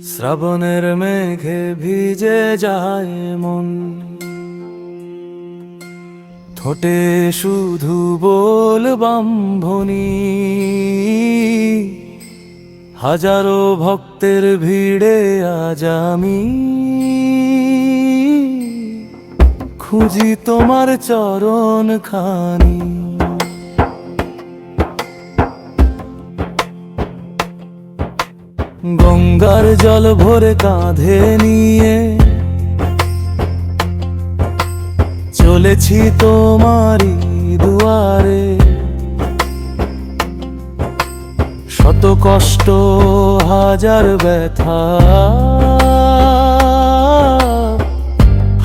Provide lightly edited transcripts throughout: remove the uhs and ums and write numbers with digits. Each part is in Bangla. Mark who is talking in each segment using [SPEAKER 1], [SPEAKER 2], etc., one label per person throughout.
[SPEAKER 1] শ্রাবণের মেঘে ভিজে যায় মন, ঠোঁটে শুধু বলবাম ধ্বনি। হাজারো ভক্তের ভিড়ে আজ আমি খুঁজি তোমার চরণ খানি। গঙ্গার জল ভরে কাঁধে নিয়ে চলেছি তোমারই দুয়ারে। শত কষ্ট হাজার ব্যথা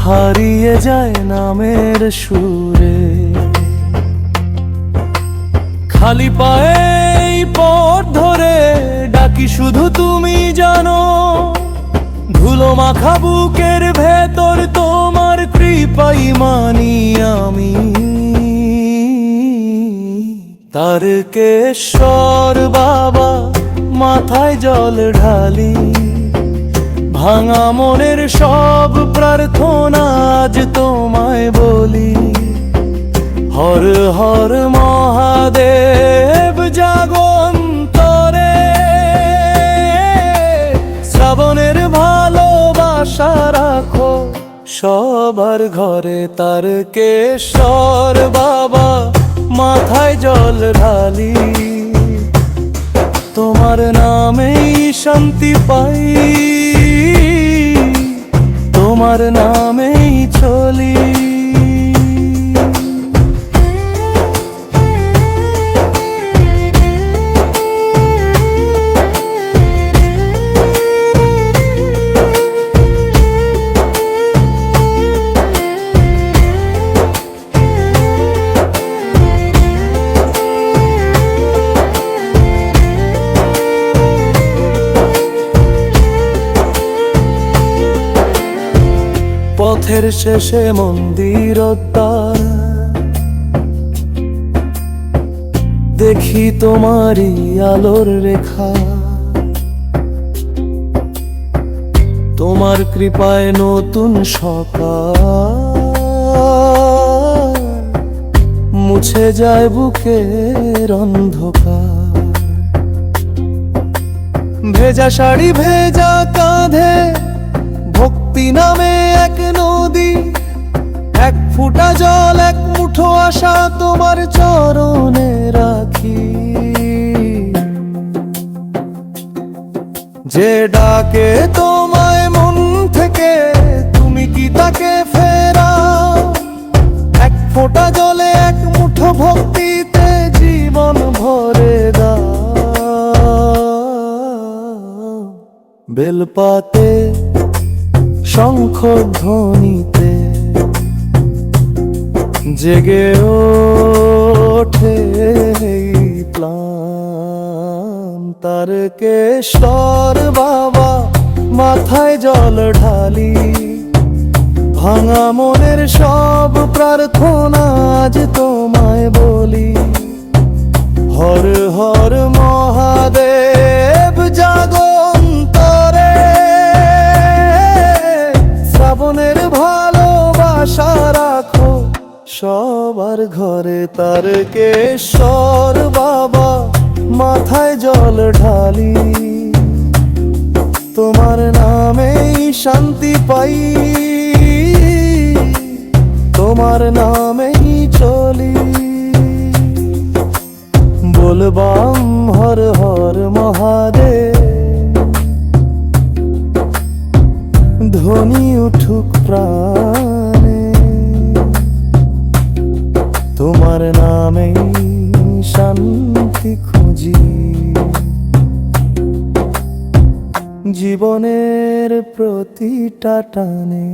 [SPEAKER 1] হারিয়ে যায় নামের সুরে। খালি পায়ে এই পথ ধরে ডাকি শুধু তুমি জানো, ধুলো মাখা বুকের ভেতর তোমার কৃপাই মানি আমি। তারকেশ্বর বাবা মাথায় জল ঢালি, ভাঙা মনের সব প্রার্থনা আজ তোমায় বলি। হর হর মহাদেব জাগন্তরে, শ্রাবণের ভালোবাসা রাখো সবার ঘরে। তারকেশ্বর বাবা মাথায় জল ঢালি, তোমার নামেই শান্তি পাই, তোমার নামেই চলি। পথের শেষে মন্দির দ্বার, দেখি তোমারই আলোর রেখা। তোমার কৃপায় নতুন সকাল, মুছে যায় বুকের অন্ধকার। ভেজা শাড়ি ভেজা কাঁধে ভক্তি নামে এক নদী, এক ফোঁটা জল এক মুঠো আশা তোমার চরণে রাখি। যে ডাকে তোমায় মন থেকে তুমি কি তাকে ফেরাও? এক ফোঁটা জলে এক মুঠো ভক্তিতে জীবন ভরে দাও। বেলপাতে শঙ্খ ধ্বনিতে জেগে ওঠে প্রাণ। তারকেশ্বর বাবা মাথায় জল ঢালি, ভাঙা মনের সব প্রার্থনা আজ তোমায় বলি। হর হর মহাদেব জাগন্তরে, শ্রাবণের ভালোবাসা রাখো সবার ঘরে। তারকেশ্বর বাবা মাথায় জল ঢালি, তোমার নামেই শান্তি পাই, তোমার নামেই চলি। বলবাম হর হর মহাদেব, ধ্বনি উঠুক প্রাণে, তোমার নামেই শান্তি খুঁজি। জীবনের প্রতিটা টানে